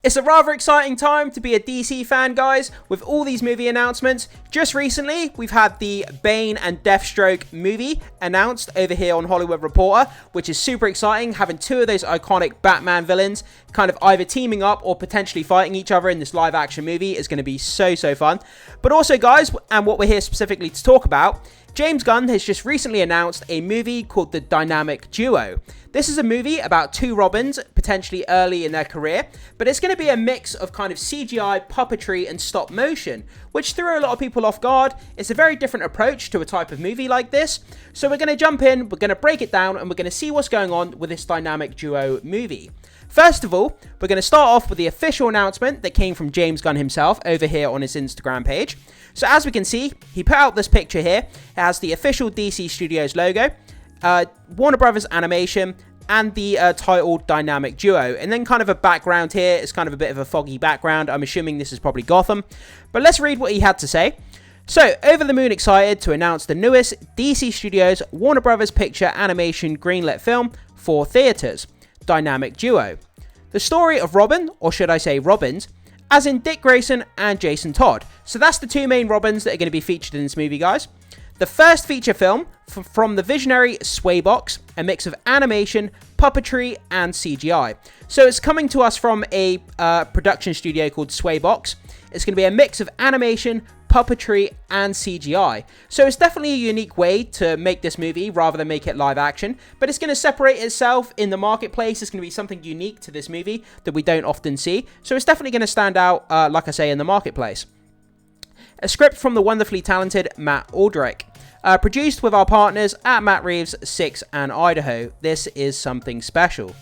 It's a rather exciting time to be a DC fan, guys, with all these movie announcements. Just recently, we've had the Bane and Deathstroke movie announced over here on Hollywood Reporter, which is super exciting, having two of those iconic Batman villains kind of either teaming up or potentially fighting each other in this live action movie is going to be so fun. But also, guys, and what we're here specifically to talk about, James Gunn has just recently announced a movie called The Dynamic Duo. This is a movie about two Robins, potentially early in their career, but it's going to be a mix of kind of CGI, puppetry, and stop motion, which threw a lot of people off guard. It's a very different approach to a type of movie like this. So we're going to jump in, we're going to break it down, and we're going to see what's going on with this Dynamic Duo movie. First of all, we're going to start off with the official announcement that came from James Gunn himself over here on his Instagram page. So as we can see, he put out this picture here. It has the official DC Studios logo, Warner Brothers animation, and the title Dynamic Duo. And then kind of a background here. It's kind of a bit of a foggy background. I'm assuming this is probably Gotham. But let's read what he had to say. So, over the moon excited to announce the newest DC Studios Warner Brothers Picture Animation greenlit film for theaters, Dynamic Duo. The story of Robin, or should I say Robins, as in Dick Grayson and Jason Todd. So that's the two main Robins that are going to be featured in this movie, guys. The first feature film from the visionary Swaybox, a mix of animation, puppetry, and CGI. So it's coming to us from a production studio called Swaybox. It's going to be a mix of animation, puppetry, and CGI. So it's definitely a unique way to make this movie rather than make it live action, but it's going to separate itself in the marketplace. It's going to be something unique to this movie that we don't often see. So it's definitely going to stand out, like I say, in the marketplace. A script from the wonderfully talented Matt Aldrich. Produced with our partners at Matt Reeves, Six, and Idaho. This is something special.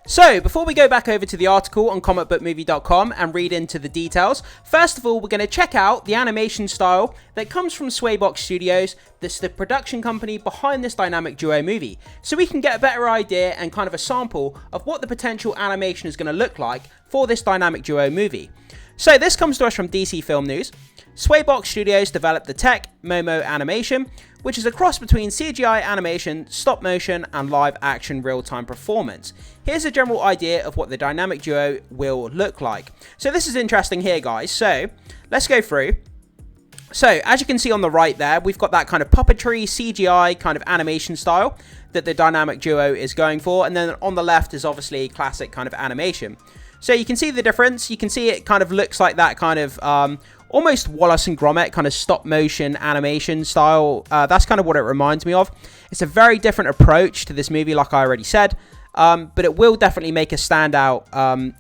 So, before we go back over to the article on comicbookmovie.com and read into the details, first of all, we're going to check out the animation style that comes from Swaybox Studios. This is the production company behind this Dynamic Duo movie. So we can get a better idea and kind of a sample of what the potential animation is going to look like for this Dynamic Duo movie. So this comes to us from DC Film News. Swaybox Studios developed the tech Momo animation, which is a cross between CGI animation, stop motion, and live action real-time performance. Here's a general idea of what the Dynamic Duo will look like. So this is interesting here, guys. So let's go through. So as you can see on the right there, we've got that kind of puppetry, CGI kind of animation style that the Dynamic Duo is going for. And then on the left is obviously classic kind of animation. So you can see the difference. You can see it kind of looks like that kind of almost Wallace and Gromit kind of stop motion animation style. That's kind of what it reminds me of. It's a very different approach to this movie, like I already said. But it will definitely make it stand out,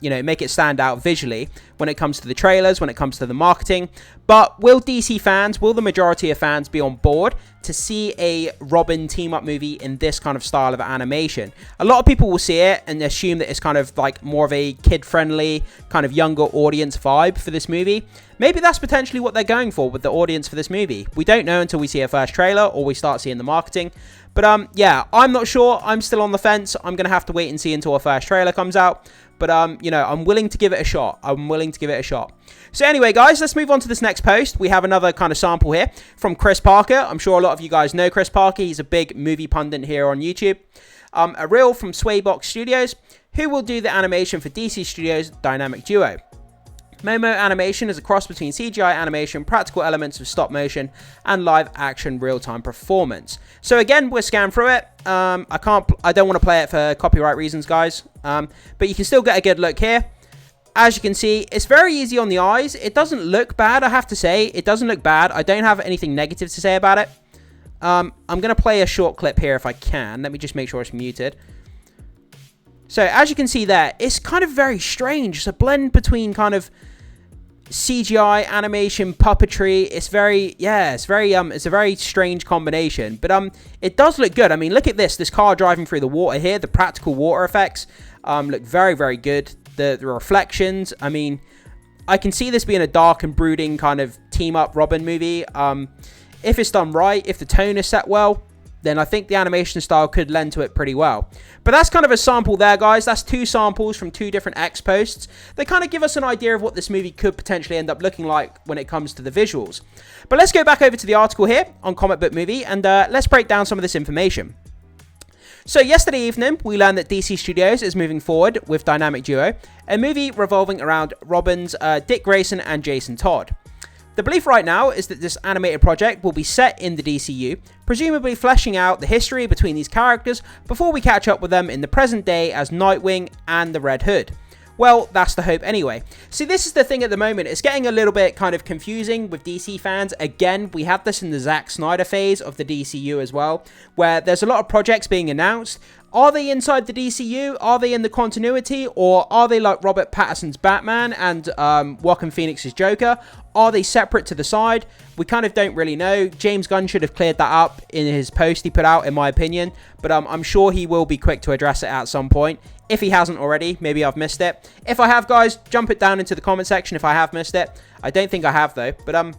make it stand out visually when it comes to the trailers, when it comes to the marketing. But will DC fans, will the majority of fans be on board to see a Robin team-up movie in this kind of style of animation? A lot of people will see it and assume that it's kind of like more of a kid-friendly, kind of younger audience vibe for this movie. Maybe that's potentially what they're going for with the audience for this movie. We don't know until we see a first trailer or we start seeing the marketing. But yeah, I'm not sure. I'm still on the fence. I'm going to have to wait and see until a first trailer comes out. But, I'm willing to give it a shot. So anyway, guys, let's move on to this next post. We have another kind of sample here from Chris Parker. I'm sure a lot of you guys know Chris Parker. He's a big movie pundit here on YouTube. A reel from Swaybox Studios, who will do the animation for DC Studios' Dynamic Duo. Momo animation is a cross between CGI animation, practical elements of stop motion, and live action real-time performance. So again, we'll scan through it. I don't want to play it for copyright reasons, guys. But you can still get a good look here. As you can see, it's very easy on the eyes. It doesn't look bad, I have to say. It doesn't look bad. I don't have anything negative to say about it. I'm going to play a short clip here if I can. Let me just make sure it's muted. So as you can see there, it's kind of very strange. It's a blend between kind of CGI, animation, puppetry. It's a very strange combination, but it does look good. I mean, look at this car driving through the water here. The practical water effects look very good. The reflections, I mean, I can see this being a dark and brooding kind of team up Robin movie. If it's done right, if the tone is set well, then I think the animation style could lend to it pretty well. But that's kind of a sample there, guys. That's two samples from two different X posts. They kind of give us an idea of what this movie could potentially end up looking like when it comes to the visuals. But let's go back over to the article here on Comic Book Movie and let's break down some of this information. So yesterday evening, we learned that DC Studios is moving forward with Dynamic Duo, a movie revolving around Robin's Dick Grayson and Jason Todd. The belief right now is that this animated project will be set in the DCU, presumably fleshing out the history between these characters before we catch up with them in the present day as Nightwing and the Red Hood. Well, that's the hope anyway. See, this is the thing at the moment. It's getting a little bit kind of confusing with DC fans. Again, we had this in the Zack Snyder phase of the DCU as well, where there's a lot of projects being announced. Are they inside the DCU? Are they in the continuity? Or are they like Robert Pattinson's Batman and Joaquin Phoenix's Joker? Are they separate to the side? We kind of don't really know. James Gunn should have cleared that up in his post he put out, in my opinion. But I'm sure he will be quick to address it at some point. If he hasn't already, maybe I've missed it. If I have, guys, jump it down into the comment section if I have missed it. I don't think I have, though. But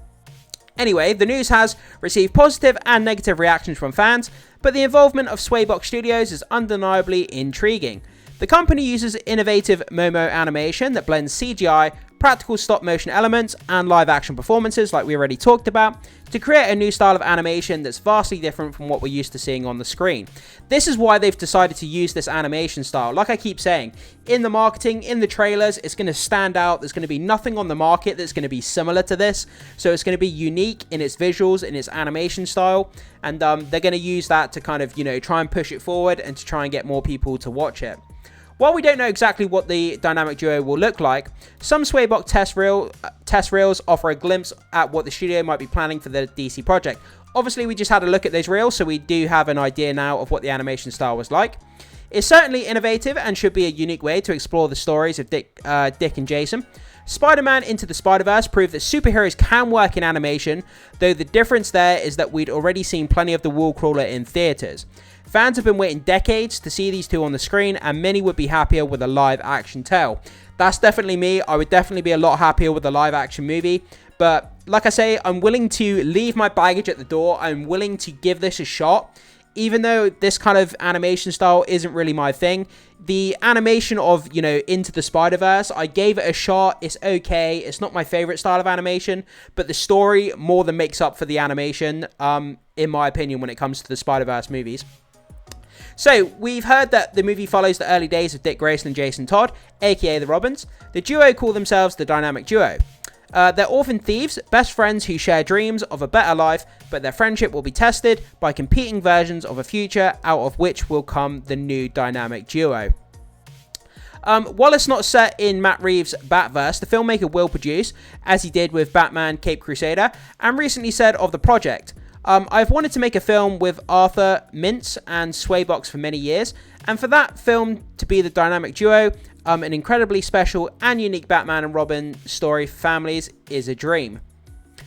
anyway, the news has received positive and negative reactions from fans, but the involvement of Swaybox Studios is undeniably intriguing. The company uses innovative Momo animation that blends CGI, practical stop-motion elements, and live-action performances, like we already talked about, to create a new style of animation that's vastly different from what we're used to seeing on the screen. This is why they've decided to use this animation style. Like I keep saying, in the marketing, in the trailers, it's going to stand out. There's going to be nothing on the market that's going to be similar to this, so it's going to be unique in its visuals, in its animation style, and they're going to use that to kind of, try and push it forward and to try and get more people to watch it. While we don't know exactly what the Dynamic Duo will look like, some Swaybox test reels offer a glimpse at what the studio might be planning for the DC project. Obviously, we just had a look at those reels, so we do have an idea now of what the animation style was like. It's certainly innovative and should be a unique way to explore the stories of Dick and Jason. Spider-Man Into the Spider-Verse proved that superheroes can work in animation, though the difference there is that we'd already seen plenty of the Wallcrawler in theaters. Fans have been waiting decades to see these two on the screen, and many would be happier with a live-action tale. That's definitely me. I would definitely be a lot happier with a live-action movie. But like I say, I'm willing to leave my baggage at the door. I'm willing to give this a shot. Even though this kind of animation style isn't really my thing, the animation of, Into the Spider-Verse, I gave it a shot. It's okay. It's not my favorite style of animation, but the story more than makes up for the animation, in my opinion, when it comes to the Spider-Verse movies. So, we've heard that the movie follows the early days of Dick Grayson and Jason Todd, aka the Robins. The duo call themselves the Dynamic Duo. They're orphan thieves, best friends who share dreams of a better life, but their friendship will be tested by competing versions of a future, out of which will come the new Dynamic Duo. While it's not set in Matt Reeves' Batverse, the filmmaker will produce, as he did with Batman Cape Crusader, and recently said of the project, I've wanted to make a film with Arthur Mintz and Swaybox for many years, and for that film to be the Dynamic Duo, an incredibly special and unique Batman and Robin story for families is a dream.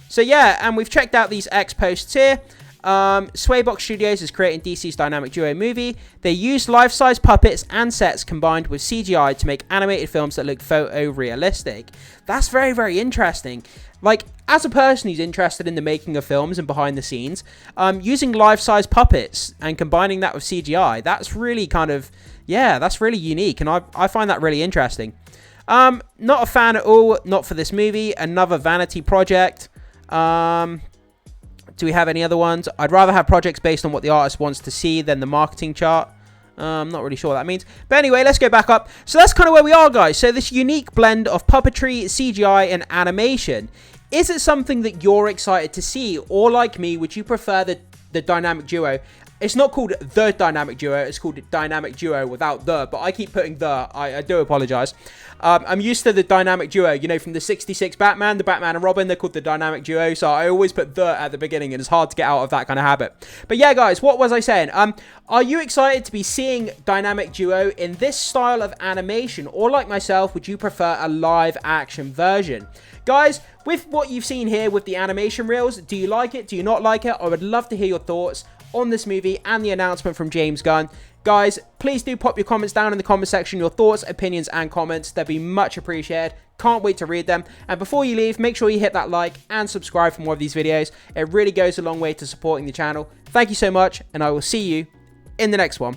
So yeah, and we've checked out these X posts here. Swaybox Studios is creating DC's Dynamic Duo movie. They use life-size puppets and sets combined with CGI to make animated films that look photorealistic. That's very, very interesting. Like, as a person who's interested in the making of films and behind the scenes, using life-size puppets and combining that with CGI, that's really kind of, that's really unique, and I find that really interesting. Not a fan at all, not for this movie. Another vanity project. Do we have any other ones? I'd rather have projects based on what the artist wants to see than the marketing chart. I'm not really sure what that means. But anyway, let's go back up. So that's kind of where we are, guys. So this unique blend of puppetry, CGI, and animation. Is it something that you're excited to see? Or like me, would you prefer the Dynamic Duo? It's not called the Dynamic Duo. It's called Dynamic Duo without the. But I keep putting the. I do apologize. I'm used to the Dynamic Duo. From the 66 Batman, the Batman and Robin. They're called the Dynamic Duo. So I always put the at the beginning. And it's hard to get out of that kind of habit. But yeah, guys. What was I saying? Are you excited to be seeing Dynamic Duo in this style of animation? Or like myself, would you prefer a live action version? Guys, with what you've seen here with the animation reels, do you like it? Do you not like it? I would love to hear your thoughts on this movie and the announcement from James Gunn. Guys, please do pop your comments down in the comment section, your thoughts, opinions, and comments. They'd be much appreciated. Can't wait to read them. And before you leave, make sure you hit that like and subscribe for more of these videos. It really goes a long way to supporting the channel. Thank you so much, and I will see you in the next one.